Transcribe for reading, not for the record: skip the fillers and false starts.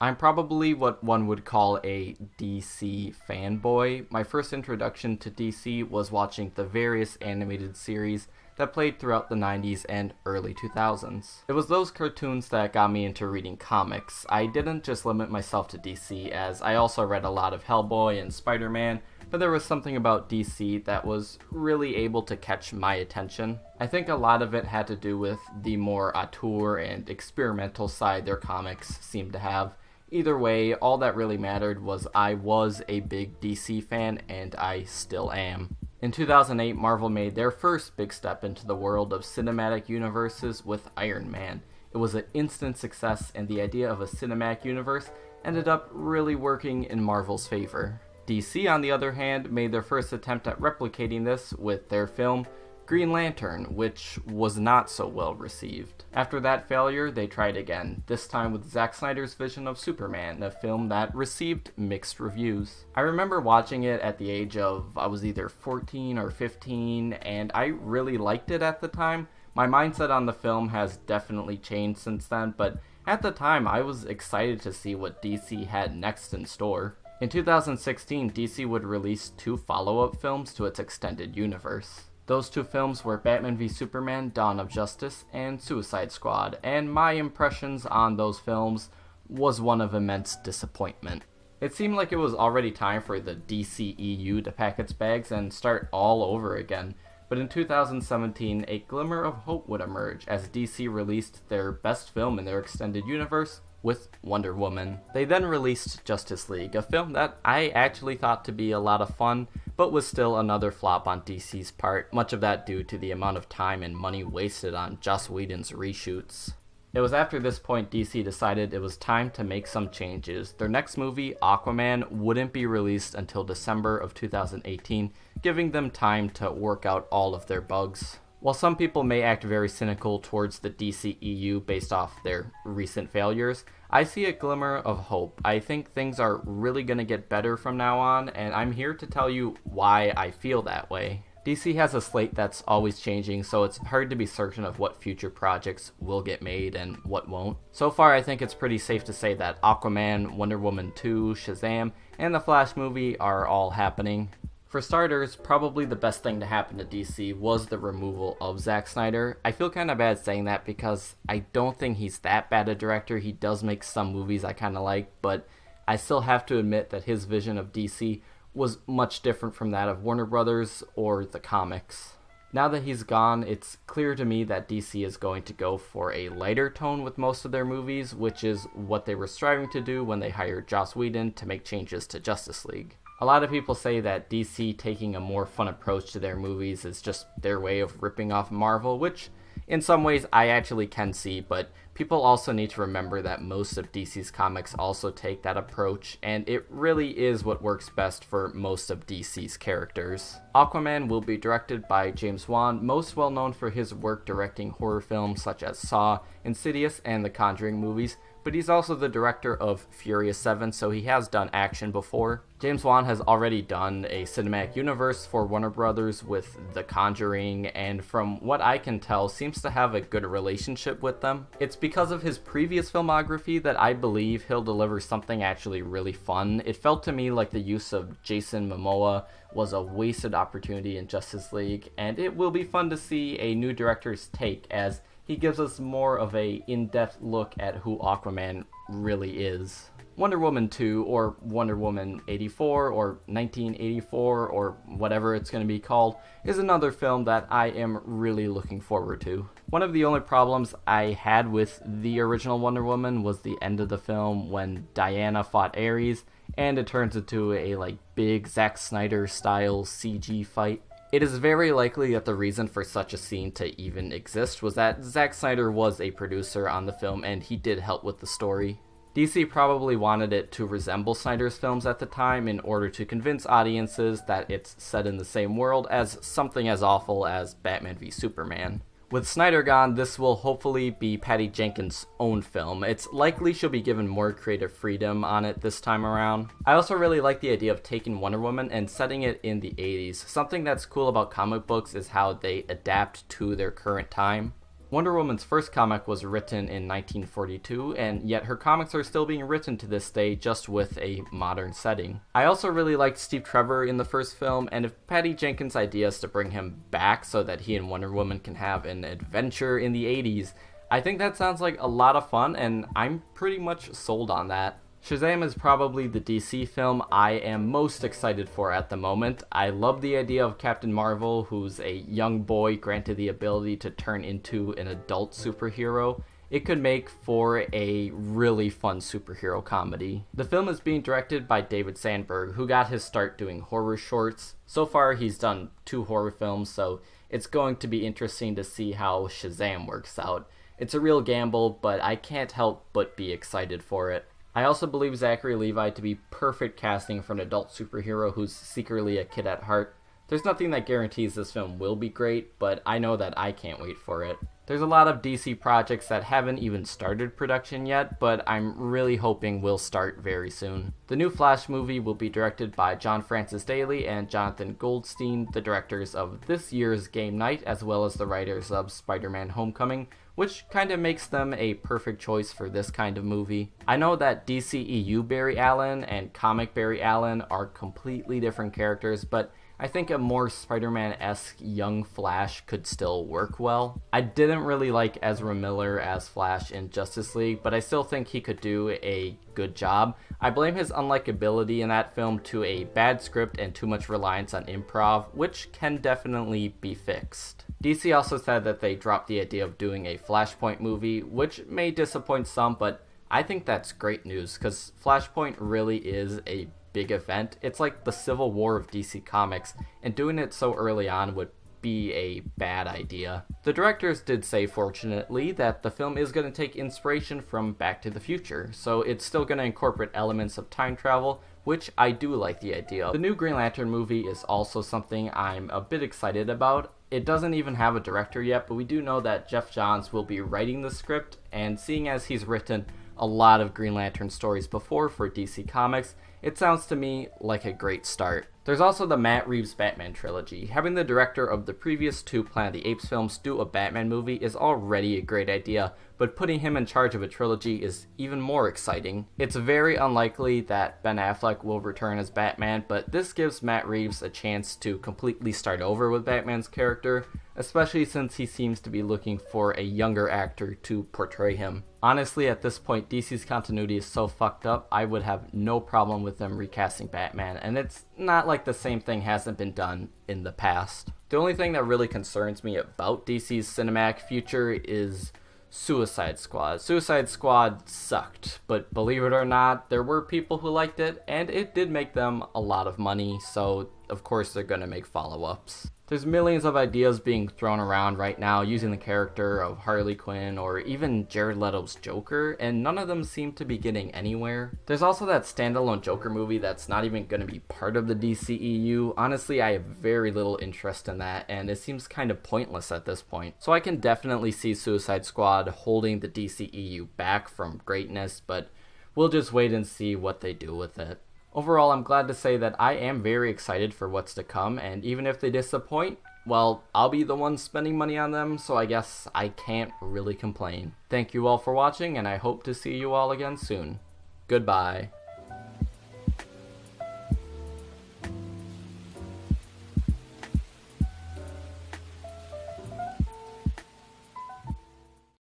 I'm probably what one would call a DC fanboy. My first introduction to DC was watching the various animated series that played throughout the 90s and early 2000s. It was those cartoons that got me into reading comics. I didn't just limit myself to DC, as I also read a lot of Hellboy and Spider-Man, but there was something about DC that was really able to catch my attention. I think a lot of it had to do with the more auteur and experimental side their comics seemed to have. Either way, all that really mattered was I was a big DC fan, and I still am. In 2008, Marvel made their first big step into the world of cinematic universes with Iron Man. It was an instant success, and the idea of a cinematic universe ended up really working in Marvel's favor. DC, on the other hand, made their first attempt at replicating this with their film Green Lantern, which was not so well received. After that failure, they tried again, this time with Zack Snyder's vision of Superman, a film that received mixed reviews. I remember watching it at the age of, I was either 14 or 15, and I really liked it at the time. My mindset on the film has definitely changed since then, but at the time I was excited to see what DC had next in store. In 2016, DC would release 2 follow-up films to its extended universe. Those 2 films were Batman v Superman: Dawn of Justice and Suicide Squad, and my impressions on those films was one of immense disappointment. It seemed like it was already time for the DCEU to pack its bags and start all over again, but in 2017 a glimmer of hope would emerge as DC released their best film in their extended universe with Wonder Woman. They then released Justice League, a film that I actually thought to be a lot of fun, but was still another flop on DC's part, much of that due to the amount of time and money wasted on Joss Whedon's reshoots. It was after this point DC decided it was time to make some changes. Their next movie, Aquaman, wouldn't be released until December of 2018, giving them time to work out all of their bugs. While some people may act very cynical towards the DCEU based off their recent failures, I see a glimmer of hope. I think things are really going to get better from now on, and I'm here to tell you why I feel that way. DC has a slate that's always changing, so it's hard to be certain of what future projects will get made and what won't. So far, I think it's pretty safe to say that Aquaman, Wonder Woman 2, Shazam, and the Flash movie are all happening. For starters, probably the best thing to happen to DC was the removal of Zack Snyder. I feel kind of bad saying that because I don't think he's that bad a director. He does make some movies I kind of like, but I still have to admit that his vision of DC was much different from that of Warner Brothers or the comics. Now that he's gone, it's clear to me that DC is going to go for a lighter tone with most of their movies, which is what they were striving to do when they hired Joss Whedon to make changes to Justice League. A lot of people say that DC taking a more fun approach to their movies is just their way of ripping off Marvel, which in some ways I actually can see, but people also need to remember that most of DC's comics also take that approach, and it really is what works best for most of DC's characters. Aquaman will be directed by James Wan, most well known for his work directing horror films such as Saw, Insidious, and the Conjuring movies, but he's also the director of Furious 7, so he has done action before. James Wan has already done a cinematic universe for Warner Brothers with The Conjuring, and from what I can tell, seems to have a good relationship with them. It's because of his previous filmography that I believe he'll deliver something actually really fun. It felt to me like the use of Jason Momoa was a wasted opportunity in Justice League, and it will be fun to see a new director's take as he gives us more of a in-depth look at who Aquaman really is. Wonder Woman 2, or Wonder Woman 84, or 1984, or whatever it's going to be called, is another film that I am really looking forward to. One of the only problems I had with the original Wonder Woman was the end of the film when Diana fought Ares, and it turns into a big Zack Snyder style CG fight. It is very likely that the reason for such a scene to even exist was that Zack Snyder was a producer on the film and he did help with the story. DC probably wanted it to resemble Snyder's films at the time in order to convince audiences that it's set in the same world as something as awful as Batman v Superman. With Snyder gone, this will hopefully be Patty Jenkins' own film. It's likely she'll be given more creative freedom on it this time around. I also really like the idea of taking Wonder Woman and setting it in the 80s. Something that's cool about comic books is how they adapt to their current time. Wonder Woman's first comic was written in 1942, and yet her comics are still being written to this day, just with a modern setting. I also really liked Steve Trevor in the first film, and if Patty Jenkins' idea is to bring him back so that he and Wonder Woman can have an adventure in the 80s, I think that sounds like a lot of fun, and I'm pretty much sold on that. Shazam is probably the DC film I am most excited for at the moment. I love the idea of Captain Marvel, who's a young boy granted the ability to turn into an adult superhero. It could make for a really fun superhero comedy. The film is being directed by David Sandberg, who got his start doing horror shorts. So far he's done 2 horror films, so it's going to be interesting to see how Shazam works out. It's a real gamble, but I can't help but be excited for it. I also believe Zachary Levi to be perfect casting for an adult superhero who's secretly a kid at heart. There's nothing that guarantees this film will be great, but I know that I can't wait for it. There's a lot of DC projects that haven't even started production yet, but I'm really hoping will start very soon. The new Flash movie will be directed by John Francis Daley and Jonathan Goldstein, the directors of this year's Game Night, as well as the writers of Spider-Man Homecoming, which kind of makes them a perfect choice for this kind of movie. I know that DCEU Barry Allen and comic Barry Allen are completely different characters, but I think a more Spider-Man-esque young Flash could still work well. I didn't really like Ezra Miller as Flash in Justice League, but I still think he could do a good job. I blame his unlikability in that film to a bad script and too much reliance on improv, which can definitely be fixed. DC also said that they dropped the idea of doing a Flashpoint movie, which may disappoint some, but I think that's great news, because Flashpoint really is a big event. It's like the Civil War of DC Comics, and doing it so early on would be a bad idea. The directors did say, fortunately, that the film is going to take inspiration from Back to the Future, so it's still going to incorporate elements of time travel, which I do like the idea of. The new Green Lantern movie is also something I'm a bit excited about. It doesn't even have a director yet, but we do know that Jeff Johns will be writing the script, and seeing as he's written a lot of Green Lantern stories before for DC Comics, it sounds to me like a great start. There's also the Matt Reeves Batman trilogy. Having the director of the previous 2 Planet of the Apes films do a Batman movie is already a great idea, but putting him in charge of a trilogy is even more exciting. It's very unlikely that Ben Affleck will return as Batman, but this gives Matt Reeves a chance to completely start over with Batman's character, especially since he seems to be looking for a younger actor to portray him. Honestly, at this point, DC's continuity is so fucked up, I would have no problem with them recasting Batman, and it's not like the same thing hasn't been done in the past. The only thing that really concerns me about DC's cinematic future is Suicide Squad. Suicide Squad sucked, but believe it or not, there were people who liked it, and it did make them a lot of money, so of course they're gonna make follow-ups. There's millions of ideas being thrown around right now using the character of Harley Quinn or even Jared Leto's Joker, and none of them seem to be getting anywhere. There's also that standalone Joker movie that's not even going to be part of the DCEU. Honestly, I have very little interest in that, and it seems kind of pointless at this point. So I can definitely see Suicide Squad holding the DCEU back from greatness, but we'll just wait and see what they do with it. Overall, I'm glad to say that I am very excited for what's to come, and even if they disappoint, well, I'll be the one spending money on them, so I guess I can't really complain. Thank you all for watching, and I hope to see you all again soon. Goodbye.